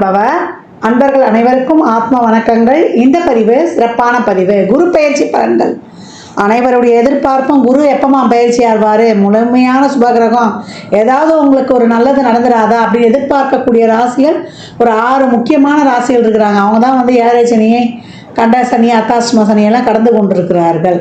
பவ. அன்பர்கள் அனைவருக்கும் ஆத்ம வணக்கங்கள். இந்த பதிவு சிறப்பான பதிவு. குரு பெயர்ச்சி பலன்கள். அனைவருடைய எதிர்பார்ப்பும் குரு எப்பமா பயிற்சி ஆவார், முழுமையான சுபகிரகம், ஏதாவது உங்களுக்கு ஒரு நல்லது நடந்துடாதா அப்படின்னு எதிர்பார்க்கக்கூடிய ராசிகள் ஒரு 6 முக்கியமான ராசிகள் இருக்கிறாங்க. அவங்க தான் வந்து ஏழரை சனியை, கண்ட சனி, அத்தாஷ்டம சனியெல்லாம் கடந்து கொண்டிருக்கிறார்கள்.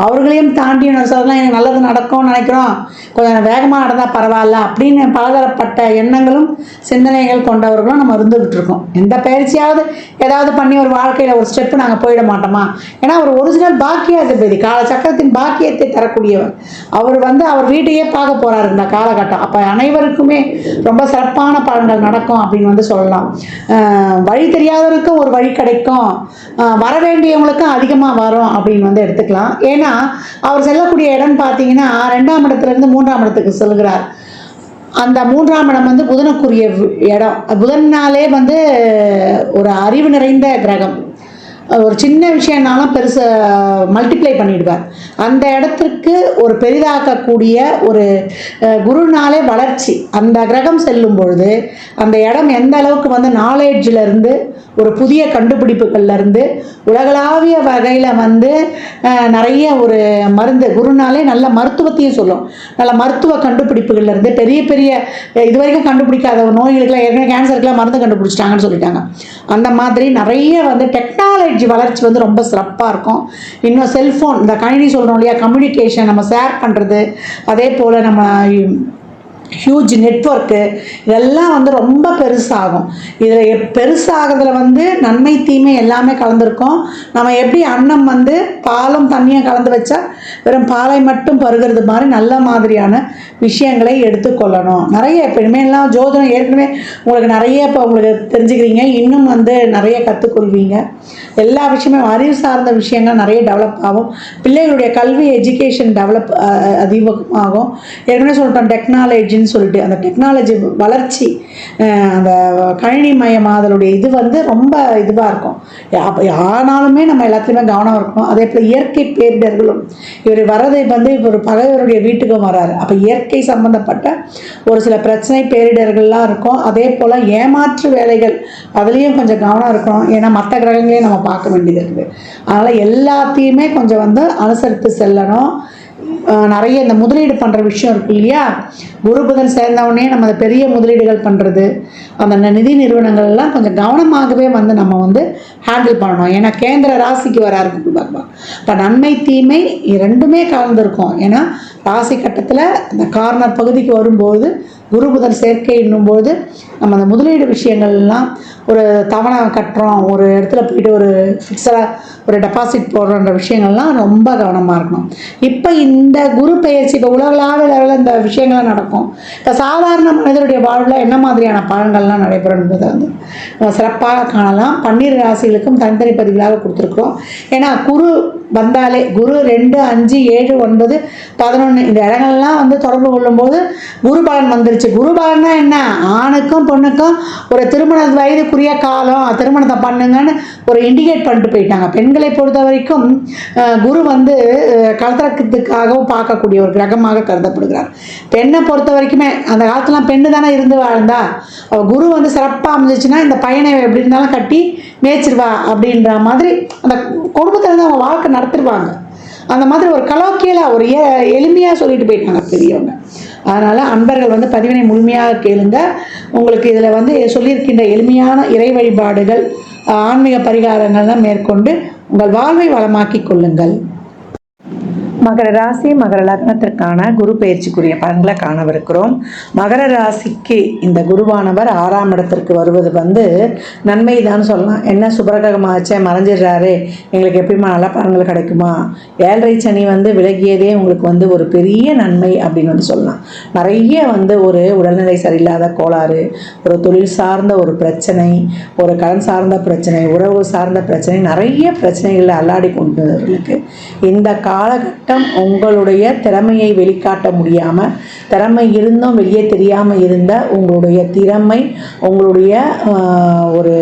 அவர்களையும் தாண்டி சொல்லலாம், எனக்கு நல்லது நடக்கும்னு நினைக்கிறோம், கொஞ்சம் வேகமாக நடந்தால் பரவாயில்ல அப்படின்னு பலதரப்பட்ட எண்ணங்களும் சிந்தனைகள் கொண்டவர்களும் நம்ம இருந்துகிட்டு இருக்கோம். எந்த பயிற்சியாவது ஏதாவது பண்ணி ஒரு வாழ்க்கையில் ஒரு ஸ்டெப்பு நாங்கள் போயிட மாட்டோமா? ஏன்னா ஒரு ஒரிஜினல் பாக்கியாதிபதி, கால சக்கரத்தின் பாக்கியத்தை தரக்கூடியவர். அவர் வந்து அவர் வீட்டையே பார்க்க போகிறாரு இந்த காலகட்டம். அப்போ அனைவருக்குமே ரொம்ப சிறப்பான பலன்கள் நடக்கும் அப்படின்னு வந்து சொல்லலாம். வழி தெரியாதவருக்கும் ஒரு வழி கிடைக்கும், வர வேண்டியவங்களுக்கும் அதிகமாக வரும் அப்படின்னு வந்து எடுத்துக்கலாம். ஏன்னா அவர் செல்லக்கூடிய இடம் பார்த்தீங்கன்னா 2ஆம் இடத்துலேருந்து 3ஆம் இடத்துக்கு செல்கிறார். அந்த 3ஆம் இடம் வந்து புதனுக்குரிய இடம். புதன்னாலே வந்து ஒரு அறிவு நிறைந்த கிரகம். ஒரு சின்ன விஷயம்னாலும் பெருசு மல்டிப்ளை பண்ணிடுவார். அந்த இடத்திற்கு ஒரு பெரிதாக்கக்கூடிய ஒரு குருனாலே வளர்ச்சி. அந்த கிரகம் செல்லும் பொழுது அந்த இடம் எந்த அளவுக்கு வந்து நாலேஜிலேருந்து ஒரு புதிய கண்டுபிடிப்புகள்லேருந்து உலகளாவிய வகையில் வந்து நிறைய ஒரு மருந்து, குருனாலே நல்ல மருத்துவத்தையும் சொல்லும். நல்ல மருத்துவ கண்டுபிடிப்புகள்லேருந்து பெரிய பெரிய இது வரைக்கும் கண்டுபிடிக்காத நோய்களுக்கெல்லாம், ஏற்கனவே கேன்சருக்கெல்லாம் மருந்து கண்டுபிடிச்சிட்டாங்கன்னு சொல்லிட்டாங்க. அந்த மாதிரி நிறைய வந்து டெக்னாலஜி வளர்ச்சி வந்து ரொம்ப சிறப்பாக இருக்கும். இன்னும் செல்ஃபோன், இந்த கணினி சொல்கிறோம் இல்லையா, கம்யூனிகேஷன், நம்ம ஷேர் பண்ணுறது, அதே போல் நம்ம ஹியூஜ் நெட்வொர்க்கு, இதெல்லாம் வந்து ரொம்ப பெருசாகும். இதில் பெருசாகிறதுல வந்து நன்மை தீமை எல்லாமே கலந்துருக்கும். நம்ம எப்படி அன்னம் வந்து பாலும் தண்ணியும் கலந்து வச்சா வெறும் பாலை மட்டும் பருகிறது மாதிரி நல்ல மாதிரியான விஷயங்களை எடுத்துக்கொள்ளணும். நிறைய இப்போ இனிமேலாம் ஜோதிடம் ஏற்கனவே உங்களுக்கு நிறைய இப்போ உங்களுக்கு தெரிஞ்சுக்கிறீங்க, இன்னும் வந்து நிறைய கற்றுக்கொள்வீங்க. எல்லா விஷயமே அறிவு சார்ந்த விஷயங்கள் நிறைய டெவலப் ஆகும். பிள்ளைகளுடைய கல்வி எஜுகேஷன் டெவலப் அதிகமாகும். ஏற்கனவே சொல்லிட்டோம் டெக்னாலஜின்னு சொல்லிட்டு, அந்த டெக்னாலஜி வளர்ச்சி, அந்த கணினி மயமாதலுடைய இது வந்து ரொம்ப இதுவாக இருக்கும். ஆனாலுமே நம்ம எல்லாத்துலேயுமே கவனம் இருக்கணும். அதே போல் இயற்கை பேரிடர்களும், இவர் வரதை வந்து இவர் பகைவருடைய வீட்டுக்கும் வராரு. அப்போ இயற்கை சம்பந்தப்பட்ட ஒரு சில பிரச்சனை பேரிடர்கள்லாம் இருக்கும். அதே போல் ஏமாற்று வேலைகள், அதுலேயும் கொஞ்சம் கவனம் இருக்கணும். ஏன்னா மற்ற கிரகங்களையும் நம்ம பார்க்க வேண்டியது இருக்குது. அதனால் எல்லாத்தையுமே கொஞ்சம் வந்து அனுசரித்து செல்லணும். நிறைய இந்த முதலீடு பண்ணுற விஷயம் இருக்கு இல்லையா, குரு புதன் சேர்ந்தவுடனே நம்ம அந்த பெரிய முதலீடுகள் பண்ணுறது, அந்த நிதி நிறுவனங்கள்லாம் கொஞ்சம் கவனமாகவே வந்து நம்ம வந்து ஹேண்டில் பண்ணணும். ஏன்னா கேந்திர ராசிக்கு வராரு குரு பகவான். இப்போ நன்மை தீமை ரெண்டுமே கலந்துருக்கும். ஏன்னா ராசி கட்டத்தில் இந்த கார்னர் பகுதிக்கு வரும்போது குரு புதன் சேர்க்கை என்னும்போது நம்ம அந்த முதலீடு விஷயங்கள்லாம், ஒரு தவணை கட்டுறோம், ஒரு இடத்துல போயிட்டு ஒரு ஃபிக்ஸடாக ஒரு டெபாசிட் போடுறன்ற விஷயங்கள்லாம் ரொம்ப கவனமாக இருக்கணும். இப்போ இந்த குரு பெயர்ச்சி இப்போ உலகளாவிய லெவலில் இந்த விஷயங்கள்லாம் நடக்கும். இப்போ சாதாரண மனிதருடைய வாழ்வில் என்ன மாதிரியான பலன்கள்லாம் நடைபெறும்ன்றதை வந்து சிறப்பாக காணலாம். 12 ராசிகளுக்கும் தனித்தனி பதிவுகளாக கொடுத்துருக்குறோம். ஏன்னா குரு வந்தாலே குரு 2, 5, 7, 9, 11 இந்த இடங்கள்லாம் வந்து தொடர்பு கொள்ளும்போது குரு பலன் வந்துருச்சு. குரு பலன்னா என்ன, ஆணுக்கும் பொண்ணுக்கும் ஒரு திருமண வயதுக்குரிய காலம், திருமணத்தை பண்ணுங்கன்னு ஒரு இண்டிகேட் பண்ணிட்டு போயிட்டாங்க. பெண்களை பொறுத்த வரைக்கும் குரு வந்து கலத்திரத்துக்காகவும் பார்க்கக்கூடிய ஒரு கிரகமாக கருதப்படுகிறார். பெண்ணை பொறுத்த வரைக்குமே அந்த காலத்துலாம் பெண்ணு தானே இருந்து வாழ்ந்தா, குரு வந்து சிறப்பாக அமைஞ்சிச்சுன்னா இந்த பையனை எப்படி இருந்தாலும் கட்டி மேய்ச்சிருவா அப்படின்ற மாதிரி அந்த குடும்பத்தில் இருந்து அவங்க வாழ்க்கை நடத்திடுவாங்க. அந்த மாதிரி ஒரு கலோக்கியலாக ஒரு எளிமையாக சொல்லிட்டு போயிட்டாங்க பெரியவங்க. அதனால் அன்பர்கள் வந்து பதிவினை முழுமையாக கேளுங்க. உங்களுக்கு இதில் வந்து சொல்லியிருக்கின்ற எளிமையான இறை வழிபாடுகள், ஆன்மீக பரிகாரங்கள்லாம் மேற்கொண்டு உங்கள் வாழ்வை வளமாக்கி கொள்ளுங்கள். மகர ராசி மகர லக்னத்திற்கான குரு பயிற்சிக்குரிய பலன்களை காணவிருக்கிறோம். மகர ராசிக்கு இந்த குருவானவர் 6ஆம் இடத்திற்கு வருவது வந்து நன்மை தான் சொல்லலாம். என்ன சுபரகமாச்சே மறைஞ்சிடுறாரு, எங்களுக்கு எப்படிமா நல்ல பலன்கள் கிடைக்குமா? 7.5 சனி வந்து விலகியதே உங்களுக்கு வந்து ஒரு பெரிய நன்மை அப்படின்னு வந்து சொல்லலாம். நிறைய வந்து ஒரு உடல்நிலை சரியில்லாத கோளாறு, ஒரு தொழில் சார்ந்த ஒரு பிரச்சனை, ஒரு கடன் சார்ந்த பிரச்சனை, உறவு சார்ந்த பிரச்சனை, நிறைய பிரச்சனைகளில் அல்லாடி கொண்டவர்களுக்கு இந்த காலகட்டம் காலகட்டம் உங்களுடைய திறமையை வெளிக்காட்ட முடியாமல், திறமை இருந்தும் வெளியே தெரியாமல் இருந்த உங்களுடைய திறமை, உங்களுடைய ஒரு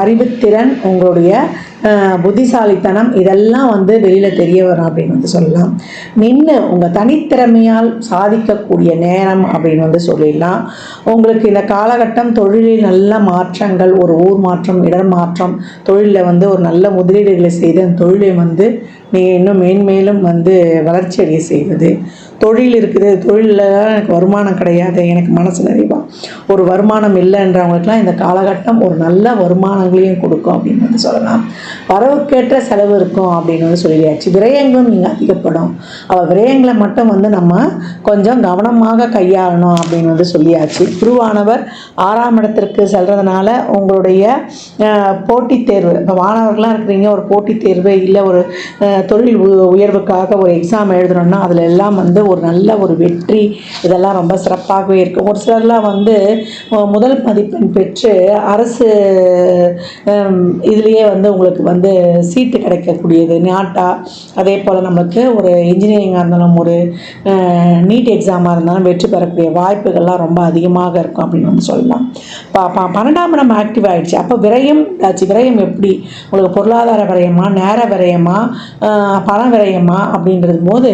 அறிவுத்திறன், உங்களுடைய புத்திசாலித்தனம் இதெல்லாம் வந்து வெளியில் தெரிய வரும் அப்படின்னு வந்து சொல்லலாம். நின்று உங்கள் தனித்திறமையால் சாதிக்கக்கூடிய நேரம் அப்படின்னு வந்து சொல்லிடலாம். உங்களுக்கு இந்த காலகட்டம் தொழிலில் நல்ல மாற்றங்கள், ஒரு ஊர் மாற்றம், இடர் மாற்றம், தொழிலில் வந்து ஒரு நல்ல முதலீடுகளை செய்து அந்த தொழிலை வந்து நீங்கள் இன்னும் மேன்மேலும் வந்து வளர்ச்சி அடைய செய்வது. தொழில் இருக்குது, தொழிலில் எனக்கு வருமானம் கிடையாது, எனக்கு மனசு நிறைவா ஒரு வருமானம் இல்லைன்றவங்களுக்குலாம் இந்த காலகட்டம் ஒரு நல்ல வருமானங்களையும் கொடுக்கும் அப்படின்னு வந்து சொல்லலாம். வரவுக்கேற்ற செலவு இருக்கும் அப்படின்னு வந்து சொல்லியாச்சு. விரயங்களும் நீங்கள் அதிகப்படும். விரயங்களை மட்டும் வந்து நம்ம கொஞ்சம் கவனமாக கையாளணும் அப்படின்னு வந்து சொல்லியாச்சு. குருவானவர் 6ஆம் இடத்திற்கு செல்றதுனால உங்களுடைய போட்டித் தேர்வு, இப்போ மாணவர்களாக இருக்கிறீங்க, ஒரு போட்டித் தேர்வு இல்லை ஒரு தொழில் உயர்வுக்காக ஒரு எக்ஸாம் எழுதணும்னா அதில் எல்லாம் வந்து ஒரு நல்ல ஒரு வெற்றி இதெல்லாம் ரொம்ப சிறப்பாகவே இருக்கும். ஒரு சிலர்லாம் வந்து முதல் மதிப்பெண் பெற்று அரசு இதுலேயே வந்து உங்களுக்கு வந்து சீட்டு கிடைக்கக்கூடியது, நாட்டா அதே போல் நம்மளுக்கு ஒரு இன்ஜினியரிங்காக இருந்தாலும் ஒரு நீட் எக்ஸாமாக இருந்தாலும் வெற்றி பெறக்கூடிய வாய்ப்புகள்லாம் ரொம்ப அதிகமாக இருக்கும் அப்படின்னு வந்து சொல்லலாம். 12ஆம் இடம் ஆக்டிவ் ஆகிடுச்சு. அப்போ விரயம் ஆச்சு. விரயம் எப்படி உங்களுக்கு பொருளாதார விரயமா, நேர விரயமா, பண விரயமா அப்படின்றது போது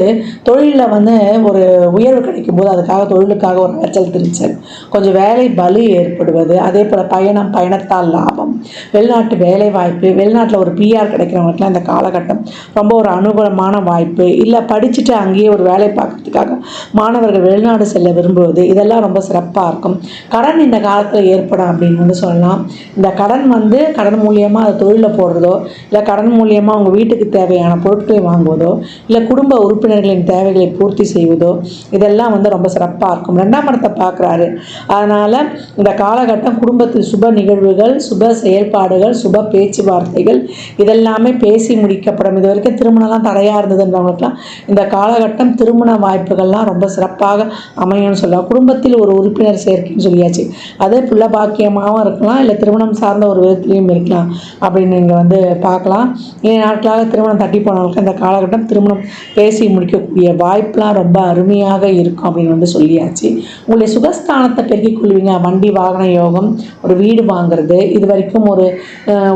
தொழிலில் வந்து ஒரு உயர்வு கிடைக்கும் போது அதுக்காக தொழிலுக்காக ஒரு அலைச்சல் திருச்சல், கொஞ்சம் வேலை பலு ஏற்படுவது, அதே போல் பயணத்தால் லாபம், வெளிநாட்டு வேலை வாய்ப்பு, வெளிநாட்டில் ஒரு பிஆர் கிடைக்கிறவங்களுக்குலாம் இந்த காலகட்டம் ரொம்ப ஒரு அனுகூலமான வாய்ப்பு. இல்லை படிச்சுட்டு அங்கேயே ஒரு வேலை பார்க்கறதுக்காக மாணவர்கள் வெளிநாடு செல்ல விரும்புவது, இதெல்லாம் ரொம்ப சிறப்பாக இருக்கும். கடன் இந்த காலத்தில் ஏற்படும் அப்படின்னு வந்து சொல்லலாம். இந்த கடன் வந்து கடன் மூலியமாக அதை தொழிலில் போடுறதோ, இல்லை கடன் மூலியமாக உங்கள் வீட்டுக்கு தேவையான பொருட்களை வாங்குவதோ, இல்லை குடும்ப உறுப்பினர்களின் தேவைகளை பூர்த்தி செய்வதோ, இதெல்லாம் வந்து ரொம்ப சிறப்பாக இருக்கும். 2ஆம் இடத்தை பார்க்குறாரு. அதனால் இந்த காலகட்டம் குடும்பத்தில் சுப நிகழ்வுகள், சுப செயல்பாடுகள், சுப பேச்சுவார்த்தைகள் இதெல்லாமே பேசி முடிக்கப்படும். இது வரைக்கும் திருமணம்லாம் தடையாக இருந்ததுன்றவங்களுக்குலாம் இந்த காலகட்டம் திருமண வாய்ப்புகள்லாம் ரொம்ப சிறப்பாக அமையும்னு சொல்லலாம். குடும்பத்தில் ஒரு உறுப்பினர் சேர்க்கைன்னு சொல்லியாச்சு. அது புள்ள பாக்கியமாகவும் இருக்கலாம், இல்லை திருமணம் சார்ந்த ஒரு விதத்துலேயும் இருக்கலாம் அப்படின்னு நீங்கள் வந்து பார்க்கலாம். நாட்களாக திருமணம் தட்டி போனவங்களுக்கு இந்த காலகட்டம் திருமணம் பேசி முடிக்கக்கூடிய வாய்ப்புலாம் ரொம்ப அருமையாக இருக்கும் அப்படின்னு வந்து சொல்லியாச்சு. உங்களுடைய சுகஸ்தானத்தை பெருக்கிக் கொள்வீங்க. வண்டி வாகன யோகம், ஒரு வீடு வாங்குறது, இது வரைக்கும் ஒரு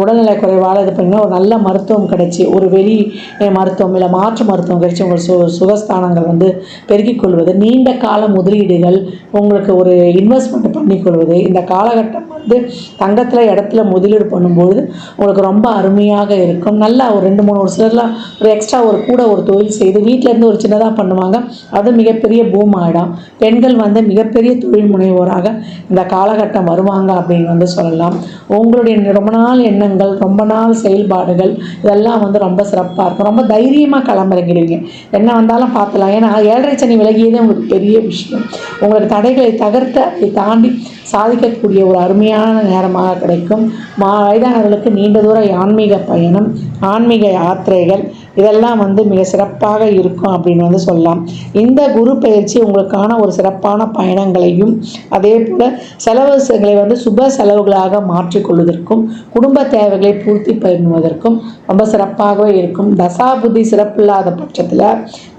உடல்நல குறைவால் இது பண்ணி ஒரு நல்ல மருத்துவம் கிடைச்சி, ஒரு வெளி மருத்துவம் இல்லை மாற்று மருத்துவம் கிடைச்சி உங்கள் சுகஸ்தானங்கள் வந்து பெருக்கிக் கொள்வது, நீண்ட கால முதலீடுகள், உங்களுக்கு ஒரு இன்வெஸ்ட்மெண்ட் பண்ணிக்கொள்வது, இந்த காலகட்டம் வந்து தங்கத்தில் இடத்துல முதலீடு பண்ணும்பொழுது உங்களுக்கு ரொம்ப அருமையாக இருக்கும். நல்லா ஒரு 2-3 ஒரு சிலர்லாம் ஒரு எக்ஸ்ட்ரா ஒரு கூட ஒரு தொழில் செய்து வீட்டிலேருந்து ஒரு சின்னதாக பண்ணுவாங்க, அது மிகப்பெரிய பூம் ஆகிடும். பெண்கள் வந்து மிகப்பெரிய தொழில் முனைவோராக இந்த காலகட்டம் வருவாங்க அப்படின்னு வந்து சொல்லலாம். உங்களுடைய ரொம்ப நாள் எண்ணங்கள், ரொம்ப நாள் செயல்பாடுகள் இதெல்லாம் வந்து ரொம்ப சிறப்பாக இருக்கும். ரொம்ப தைரியமாக களமிறங்கிடுவீங்க. என்ன வந்தாலும் பார்த்துலாம். ஏன்னா 7.5 சனி விலகியதே உங்களுக்கு பெரிய விஷயம். உங்களுக்கு தடைகளை தகர்த்து அதை தாண்டி சாதிக்கக்கூடிய ஒரு அருமையான நேரமாக கிடைக்கும். வயதானவர்களுக்கு நீண்ட தூர ஆன்மீக பயணம், ஆன்மீக யாத்திரைகள் இதெல்லாம் வந்து மிக சிறப்பாக இருக்கும் அப்படின்னு வந்து சொல்லலாம். இந்த குரு பயிற்சி உங்களுக்கான ஒரு சிறப்பான பயணங்களையும் அதே போல் செலவுகளை வந்து சுப செலவுகளாக மாற்றிக்கொள்வதற்கும் குடும்ப தேவைகளை பூர்த்தி பண்ணுவதற்கும் ரொம்ப சிறப்பாகவே இருக்கும். தசாபுத்தி சிறப்பில்லாத பட்சத்தில்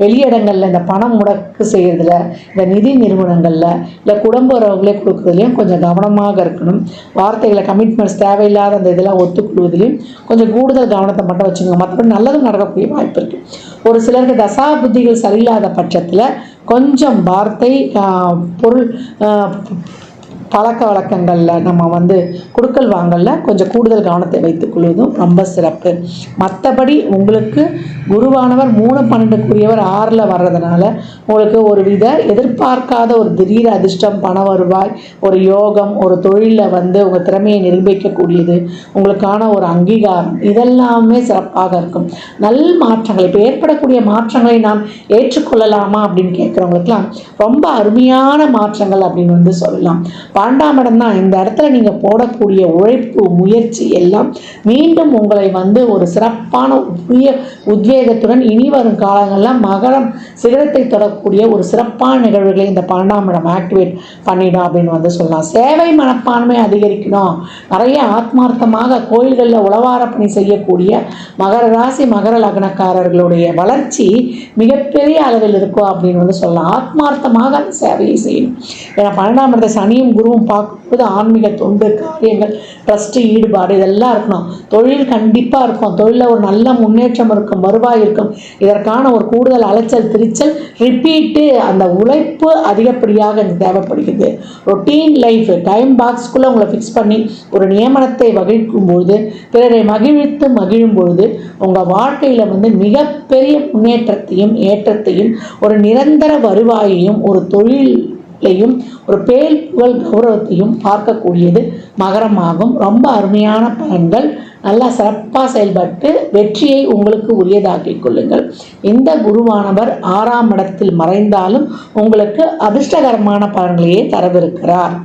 வெளியிடங்களில் இந்த பணம் முடக்கு செய்கிறதுல, இந்த நிதி நிறுவனங்களில் இல்லை குடும்ப உறவுகளே கொடுக்குறதுலையும் கொஞ்சம் கவனமாக இருக்கணும். வார்த்தைகளை கமிட்மெண்ட்ஸ் தேவையில்லாத அந்த இதெல்லாம் ஒத்துக்கொள்வதிலையும் கொஞ்சம் கூடுதல் கவனத்தை மட்டும் வச்சுக்கோங்க. மற்றபடி நல்லதும் நடக்கக்கூடிய வாய்ப்பு இருக்குது. ஒரு சிலருக்கு தசா புத்திகள் சரியில்லாத பட்சத்தில் கொஞ்சம் வார்த்தை, பொருள், பழக்க வழக்கங்களில் நம்ம வந்து கொடுக்கல் வாங்கல கொஞ்சம் கூடுதல் கவனத்தை வைத்துக் கொள்வதும் ரொம்ப சிறப்பு. மற்றபடி உங்களுக்கு குருவானவர் 3-12 6ல் வர்றதுனால உங்களுக்கு ஒரு வித எதிர்பார்க்காத ஒரு திடீர் அதிர்ஷ்டம், பண வருவாய், ஒரு யோகம், ஒரு தொழிலில் வந்து உங்கள் திறமையை நிரூபிக்கக்கூடியது, உங்களுக்கான ஒரு அங்கீகாரம் இதெல்லாமே சிறப்பாக இருக்கும். நல் மாற்றங்கள், இப்போ ஏற்படக்கூடிய மாற்றங்களை நாம் ஏற்றுக்கொள்ளலாமா அப்படின்னு கேட்குறவங்களுக்குலாம் ரொம்ப அருமையான மாற்றங்கள் அப்படின்னு வந்து சொல்லலாம். 12ஆம் இடம் தான். இந்த இடத்துல நீங்கள் போடக்கூடிய உழைப்பு, முயற்சி எல்லாம் மீண்டும் உங்களை வந்து ஒரு சிறப்பான புதிய உத்வேகத்துடன் இனி வரும் காலங்களில் மகரம் சிகரத்தை தொடரக்கூடிய ஒரு சிறப்பான நிகழ்வுகளை இந்த 12ஆம் இடம் ஆக்டிவேட் பண்ணிடும் அப்படின்னு வந்து சொல்லலாம். சேவை மனப்பான்மை அதிகரிக்கணும். நிறைய ஆத்மார்த்தமாக கோயில்களில் உளவார பணி செய்யக்கூடிய மகர ராசி மகர லக்னக்காரர்களுடைய வளர்ச்சி மிகப்பெரிய அளவில் இருக்கும் அப்படின்னு வந்து சொல்லலாம். ஆத்மார்த்தமாக அந்த சேவையை செய்யணும். ஏன்னா 12ஆம் இடத்தை சனியும் குருவும் பார்க்கும்போது ஆன்மீக தொண்டு காரியங்கள் ட்ரஸ்ட்டு ஈடுபாடு இதெல்லாம் இருக்கணும். தொழில் கண்டிப்பாக இருக்கும். தொழிலில் ஒரு நல்ல முன்னேற்றம் இருக்கும், வருவாய் இருக்கும். இதற்கான ஒரு கூடுதல் அலைச்சல் திருச்சல் ரிப்பீட்டு அந்த உழைப்பு அதிகப்படியாக இங்கே தேவைப்படுகிறது. ரொட்டீன் லைஃப் டைம் பாக்ஸ்க்குள்ளே உங்களை ஃபிக்ஸ் பண்ணி ஒரு நியமனத்தை வகிக்கும் பொழுது, பிறரை மகிழ்வித்து மகிழும் பொழுது உங்கள் வாழ்க்கையில் வந்து மிகப்பெரிய முன்னேற்றத்தையும் ஏற்றத்தையும் ஒரு நிரந்தர வருவாயையும் ஒரு தொழிலையும் ஒரு பேர் புகழ் கௌரவத்தையும் பார்க்கக்கூடியது மகரமாகும். ரொம்ப அருமையான பலன்கள். நல்லா சிறப்பாக செயல்பட்டு வெற்றியை உங்களுக்கு உரியதாக்கிக் கொள்ளுங்கள். இந்த குருவானவர் 6ஆம் இடத்தில் மறைந்தாலும் உங்களுக்கு அதிர்ஷ்டகரமான பலன்களையே தரவிருக்கிறார்.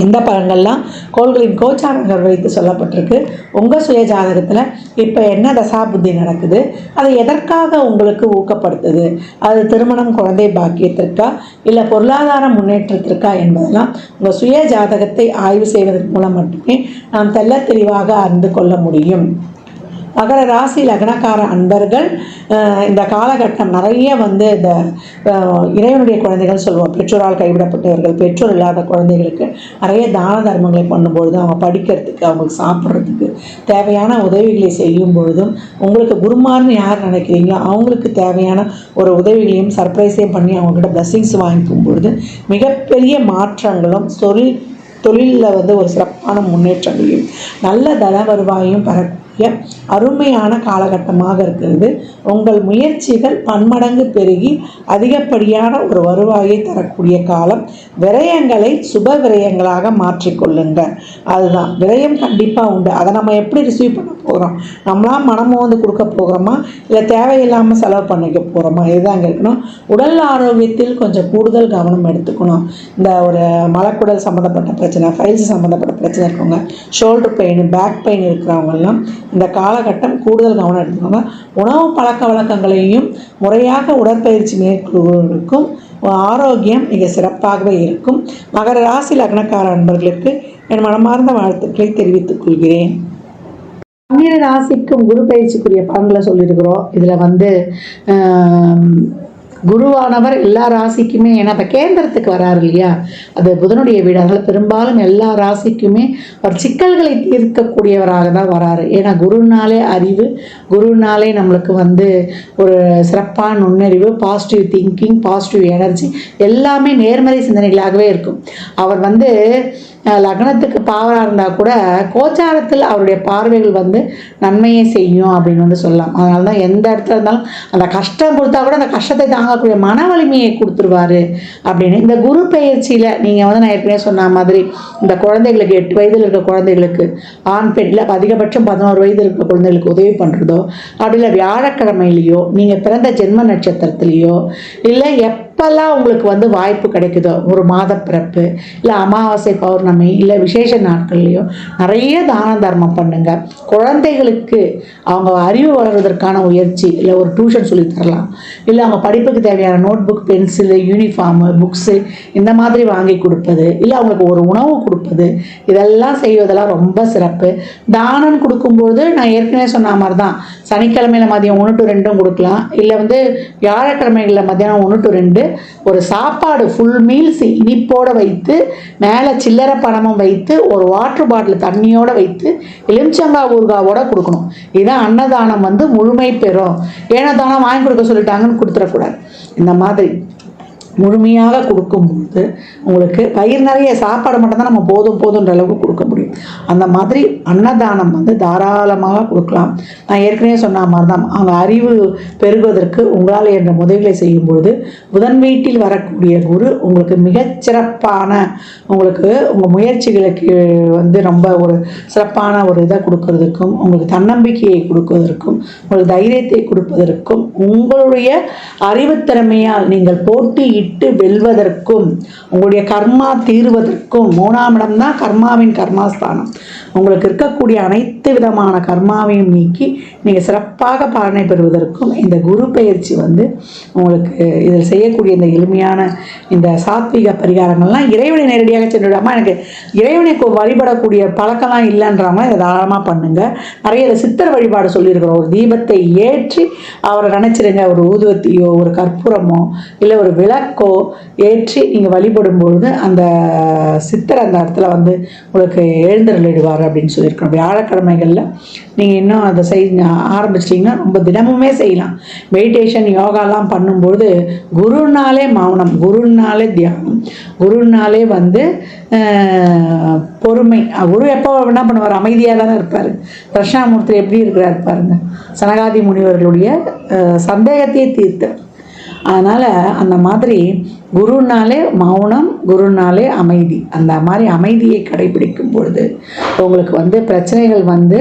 இந்த பலன்கள்லாம் கோள்களின் கோச்சாரங்கள் வைத்து சொல்லப்பட்டிருக்கு. உங்கள் சுய ஜாதகத்தில் இப்போ என்ன தசாபுத்தி நடக்குது, அது எதற்காக உங்களுக்கு ஊக்கப்படுத்துது, அது திருமணம் குழந்தை பாக்கியத்திற்கா இல்லை பொருளாதார முன்னேற்றத்திற்கா என்பதெல்லாம் உங்கள் சுய ஜாதகத்தை ஆய்வு செய்வதன் மூலம் மட்டுமே நாம் தெள்ள தெளிவாக அறிந்து கொள்ள முடியும். மகர ராசி லக்னக்கார அன்பர்கள் இந்த காலகட்டம் நிறைய வந்து இந்த இறைவனுடைய குழந்தைகள் சொல்லுவோம், பெற்றோரால் கைவிடப்பட்டவர்கள், பெற்றோர் இல்லாத குழந்தைகளுக்கு நிறைய தான தர்மங்களை பண்ணும்பொழுது, அவங்க படிக்கிறதுக்கு அவங்களுக்கு சாப்பிட்றதுக்கு தேவையான உதவிகளை செய்யும் பொழுதும், உங்களுக்கு குருமார்னு யார் நினைக்கிறீங்களோ அவங்களுக்கு தேவையான ஒரு உதவிகளையும் சர்ப்ரைஸையும் பண்ணி அவங்கக்கிட்ட பிளஸ்ஸிங்ஸ் வாங்கிக்கும் பொழுது மிகப்பெரிய மாற்றங்களும் தொழிலில் வந்து ஒரு சிறப்பான முன்னேற்றங்களையும் நல்ல தன வருவாயும் பெறக்கூடிய அருமையான காலகட்டமாக இருக்கிறது. உங்கள் முயற்சிகள் பன்மடங்கு பெருகி அதிகப்படியான ஒரு வருவாயை தரக்கூடிய காலம். விரயங்களை சுப விரயங்களாக மாற்றிக்கொள்ளுங்க. அதுதான் விரயம் கண்டிப்பாக உண்டு. அதை நம்ம எப்படி ரிசீவ் பண்ண போகிறோம், நம்மளாம் மனமோ வந்து கொடுக்க போகிறோமா இல்லை தேவையில்லாமல் செலவு பண்ணிக்க போகிறோமா, இதுதாங்க இருக்கணும். உடல் ஆரோக்கியத்தில் கொஞ்சம் கூடுதல் கவனம் எடுத்துக்கணும். இந்த ஒரு மலக்குடல் சம்மந்தப்பட்ட பிரச்சனை, ஃபைல்ஸ் சம்மந்தப்பட்ட பிரச்சனை இருக்கவங்க, ஷோல்டர் பெயின், பேக் பெயின் இருக்கிறவங்கெல்லாம் இந்த காலகட்டம் கூடுதல் கவனம் எடுத்துக்கோங்க. உணவு பழக்க வழக்கங்களையும் முறையாக உடற்பயிற்சி மேற்கொள்வதற்கும் ஆரோக்கியம் மிக சிறப்பாகவே இருக்கும். மகர ராசி லக்னக்கார அன்பர்களுக்கு என் மனமார்ந்த வாழ்த்துக்களை தெரிவித்துக் கொள்கிறேன். 12 ராசிக்கும் குரு பயிற்சிக்குரிய பலன்களை சொல்லியிருக்கிறோம். இதில் வந்து குருவானவர் எல்லா ராசிக்குமே, ஏன்னா இப்போ கேந்திரத்துக்கு வராரு இல்லையா, அது புதனுடைய வீடு. அதனால் பெரும்பாலும் எல்லா ராசிக்குமே ஒரு சிக்கல்களை தீர்க்கக்கூடியவராக தான் வராரு. ஏன்னா குருனாலே அறிவு, குருனாலே நம்மளுக்கு வந்து ஒரு சிறப்பான நுண்ணறிவு, பாசிட்டிவ் திங்கிங், பாசிட்டிவ் எனர்ஜி எல்லாமே நேர்மறை சிந்தனைகளாகவே இருக்கும். அவர் வந்து லக்னத்துக்கு பாவராக இருந்தால் கூட கோச்சாரத்தில் அவருடைய பார்வைகள் வந்து நன்மையை செய்யும் அப்படின்னு வந்து சொல்லலாம். அதனால தான் எந்த இடத்துல இருந்தாலும் அந்த கஷ்டம் கொடுத்தா கூட அந்த கஷ்டத்தை தாங்கக்கூடிய மன வலிமையை கொடுத்துருவாரு அப்படின்னு. இந்த குரு பெயர்ச்சியில் நீங்கள் வந்து நான் ஏற்கனவே சொன்ன மாதிரி இந்த குழந்தைகளுக்கு 8 வயதில் இருக்க குழந்தைகளுக்கு ஆண் பெண் இல்லை அதிகபட்சம் 11 வயதில் இருக்க குழந்தைகளுக்கு உதவி பண்ணுறதோ, அப்படி இல்லை வியாழக்கிழமையிலையோ நீங்கள் பிறந்த ஜென்ம நட்சத்திரத்துலேயோ இல்லை எப்பெல்லாம் உங்களுக்கு வந்து வாய்ப்பு கிடைக்குதோ, ஒரு மாத பிறப்பு இல்லை அமாவாசை பௌர்ணமி இல்லை விசேஷ நாட்கள்லையோ நிறைய தான தர்மம் பண்ணுங்க. குழந்தைகளுக்கு அவங்க அறிவு வளர்வதற்கான முயற்சி இல்லை ஒரு டியூஷன் சொல்லி தரலாம், இல்லை அவங்க படிப்புக்கு தேவையான notebook, pencil, uniform, books இந்த மாதிரி வாங்கி கொடுப்பது, இல்லை அவங்களுக்கு ஒரு உணவு கொடுப்பது, இதெல்லாம் செய்வதெல்லாம் ரொம்ப சிறப்பு. தானம் கொடுக்கும்பொழுது நான் ஏற்கனவே சொன்ன மாதிரி தான் சனிக்கிழமையில் மதியம் 1 to 2 கொடுக்கலாம், இல்லை வந்து வியாழக்கிழமைகளில் மதியானம் 1 to 2 ஒரு சாப்பாடு ஃபுல் மீல்ஸ் இனிப்போடு வைத்து மேலே சில்லறை பணமும் வைத்து ஒரு வாட்டர் பாட்டில் தண்ணியோடு வைத்து எலுமிச்சங்காய் ஊறுகாவோட கொடுக்கணும். இதுதான் அன்னதானம் வந்து முழுமை பெறும். ஏன்னா தானம் வாங்கி கொடுக்க சொல்லிட்டாங்கன்னு கொடுத்துடக்கூடாது. இந்த மாதிரி முழுமையாக கொடுக்கும்போது உங்களுக்கு வயிறு நிறைய சாப்பாடு மட்டும்தான் நம்ம போதுன்ற அளவுக்கு கொடுக்க முடியும். அந்த மாதிரி அன்னதானம் வந்து தாராளமாக கொடுக்கலாம். நான் ஏற்கனவே சொன்ன மாதிரி தான் அவங்க அறிவு பெருகுவதற்கு உங்களால் என்ற உதவிகளை செய்யும்பொழுது புதன் வீட்டில் வரக்கூடிய குரு உங்களுக்கு மிகச்சிறப்பான உங்களுக்கு உங்கள் முயற்சிகளுக்கு வந்து ரொம்ப ஒரு சிறப்பான ஒரு இதை கொடுக்கறதுக்கும், உங்களுக்கு தன்னம்பிக்கையை கொடுப்பதற்கும், உங்களுக்கு தைரியத்தை கொடுப்பதற்கும், உங்களுடைய அறிவுத்திறமையால் நீங்கள் போட்டி வெல்வதற்கும், உங்களுடைய கர்மா தீர்வதற்கும் 3ஆம் இடம் தான் கர்மாவின் கர்மாஸ்தானம். ஞானஸ்தானம். உங்களுக்கு இருக்கக்கூடிய அனைத்து விதமான கர்மாவையும் நீக்கி நீங்கள் சிறப்பாக பலனை பெறுவதற்கும் இந்த குரு பயிற்சி வந்து உங்களுக்கு இதில் செய்யக்கூடிய இந்த எளிமையான இந்த சாத்விக பரிகாரங்கள்லாம் இறைவனை நேரடியாக சென்றுவிடாமல் எனக்கு இறைவனை வழிபடக்கூடிய பழக்கம்லாம் இல்லைன்றவங்க இதை தாராளமாக பண்ணுங்கள். நிறைய இதை சித்தர் வழிபாடு சொல்லியிருக்கிறோம். ஒரு தீபத்தை ஏற்றி அவரை நினச்சிருங்க. ஒரு ஊதுவத்தியோ ஒரு கற்பூரமோ இல்லை ஒரு விளக்கோ ஏற்றி நீங்கள் வழிபடும்பொழுது அந்த சித்தர் அந்த இடத்துல வந்து உங்களுக்கு எழுந்தருளிடுவார் அப்படின்னு சொல்லியிருக்கோம். வியாழக்கிழமைகளில் நீங்கள் இன்னும் அதை ஆரம்பிச்சிட்டிங்கன்னா ரொம்ப தினமுமே செய்யலாம். மெடிடேஷன் யோகாலாம் பண்ணும்போது குருனாலே மௌனம், குருனாலே தியானம், குருனாலே வந்து பொறுமை. குரு எப்போ என்ன பண்ணுவார்? அமைதியாக தானே இருப்பார். தட்சிணாமூர்த்தி எப்படி இருக்கிறார் பாருங்க. சனகாதி முனிவர்களுடைய சந்தேகத்தையே தீர்த்தார். அதனால் அந்த மாதிரி குருனாலே மௌனம், குருனாலே அமைதி. அந்த மாதிரி அமைதியை கடைபிடிக்கும் பொழுது உங்களுக்கு வந்து பிரச்சனைகள் வந்து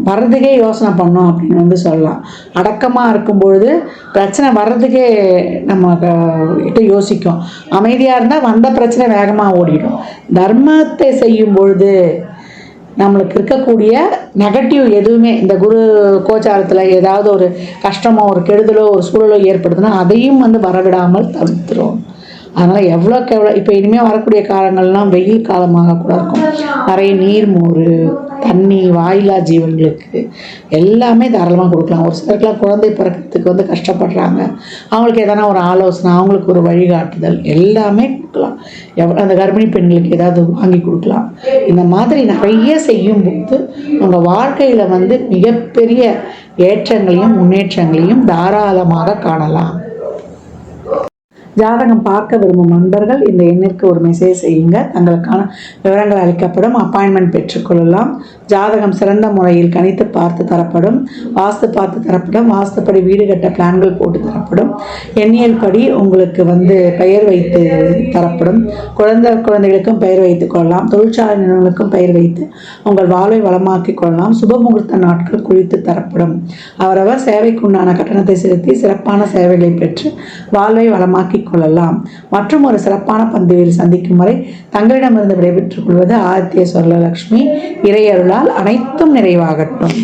வர்றதுக்கே யோசனை பண்ணோம் அப்படின்னு வந்து சொல்லலாம். அடக்கமாக இருக்கும் பொழுது பிரச்சனை வர்றதுக்கே நம்ம கிட்ட யோசிக்கும். அமைதியாக இருந்தால் வந்த பிரச்சனை வேகமாக ஓடிடும். தர்மத்தை செய்யும் பொழுது நம்மளுக்கு இருக்கக்கூடிய நெகட்டிவ் எதுவுமே இந்த குரு கோச்சாரத்தில் ஏதாவது ஒரு கஷ்டமோ ஒரு கெடுதலோ ஒரு சூழலோ ஏற்படுதுன்னா அதையும் வந்து வரவிடாமல் தவிர்த்துரும். அதனால் எவ்வளோக்கு எவ்வளோ இப்போ இனிமேல் வரக்கூடிய காலங்கள்லாம் வெயில் காலமாக கூட இருக்கும். நிறைய நீர், மோர், தண்ணி வாயிலா ஜீவன்களுக்கு எல்லாமே தாராளமாக கொடுக்கலாம். ஒரு சிலருக்குலாம் குழந்தை பிறக்கிறதுக்கு வந்து கஷ்டப்படுறாங்க. அவங்களுக்கு எதனா ஒரு ஆலோசனை, அவங்களுக்கு ஒரு வழிகாட்டுதல் எல்லாமே கொடுக்கலாம். அந்த கர்ப்பிணி பெண்களுக்கு ஏதாவது வாங்கி கொடுக்கலாம். இந்த மாதிரி நிறைய செய்யும்போது உங்கள் வாழ்க்கையில் வந்து மிகப்பெரிய ஏற்றங்களையும் முன்னேற்றங்களையும் தாராளமாக காணலாம். ஜாதகம் பார்க்க விரும்பும் நண்பர்கள் இந்த எண்ணிற்கு ஒரு மெசேஜ் செய்யுங்க. தங்களுக்கான விவரங்கள் அளிக்கப்படும். அப்பாயின்மெண்ட் பெற்றுக்கொள்ளலாம். ஜாதகம் சிறந்த முறையில் கணித்து பார்த்து தரப்படும். வாஸ்து பார்த்து தரப்படும். வாஸ்துப்படி வீடு கட்ட பிளான்கள் போட்டு தரப்படும். எண்ணியல் படி உங்களுக்கு வந்து பெயர் வைத்து தரப்படும். குழந்தைகளுக்கும் பெயர் வைத்துக் கொள்ளலாம். தொழிற்சாலை நிறுவனங்களுக்கும் பெயர் வைத்து உங்கள் வாழ்வை வளமாக்கி கொள்ளலாம். சுபமுகூர்த்த நாட்கள் குறித்து தரப்படும். அவரவர் சேவைக்குண்டான கட்டணத்தை செலுத்தி சிறப்பான சேவைகளை பெற்று வாழ்வை வளமாக்கி கொள்ளலாம். மற்றும் ஒரு சிறப்பான பந்தியில் சந்திக்கும் வரை தங்களிடமிருந்து விடைபெற்றுக் கொள்வது ஆதித்ய சொர்ணலட்சுமி. இறையருளால் அனைத்தும் நிறைவாகட்டும்.